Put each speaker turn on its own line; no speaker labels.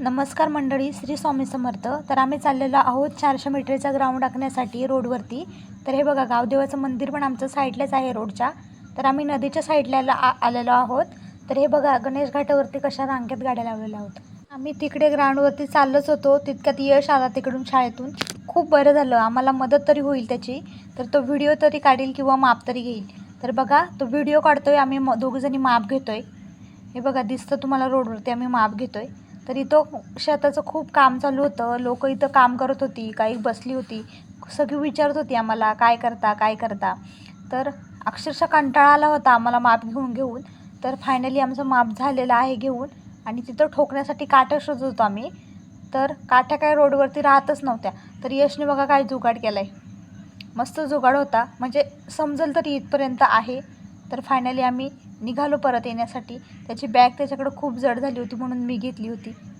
नमस्कार मंडळी, श्री स्वामी समर्थ. तर आम्ही चाललेलो आहोत 400 मीटरचा ग्राउंड आखण्यासाठी रोडवरती. तर हे बघा, गावदेवाचं मंदिर पण आमचं साईडलाच आहे रोडच्या. तर आम्ही नदीच्या साईडला आलेलो आहोत. तर हे बघा, गणेश घाटावरती कशा रांगेत गाड्या लावलेल्या आहोत. आम्ही तिकडे ग्राउंडवरती चाललोच होतो, तितक्यात यश आला तिकडून शाळेतून. खूप बरं झालं, आम्हाला मदत तरी होईल त्याची. तर तो व्हिडिओ तरी काढील किंवा माप तरी घेईल. तर बघा, तो व्हिडिओ काढतोय, आम्ही दोघंजणी माप घेतोय. हे बघा, दिसतं तुम्हाला रोडवरती आम्ही माप घेतोय. तर इथं शेताचं खूप काम चालू होतं. लोक इथं काम करत होती, काही बसली होती. सगळी विचारत होती आम्हाला, काय करता काय करता. तर अक्षरशः कंटाळा आला होता आम्हाला माप घेऊन घेऊन. तर फायनली आमचं माप झालेलं आहे घेऊन. आणि तिथं ठोकण्यासाठी काठ्या शोधत होतो आम्ही. तर काठ्या काय रोडवरती राहतच नव्हत्या. तर यशने बघा काय जुगाड केला आहे. मस्त जुगाड होता, म्हणजे समजेल तरी इथपर्यंत आहे. तर फायनली आम्ही निघालो परत येण्यासाठी. त्याची बॅग त्याच्याकडे खूप जड झाली होती म्हणून मी घेतली होती.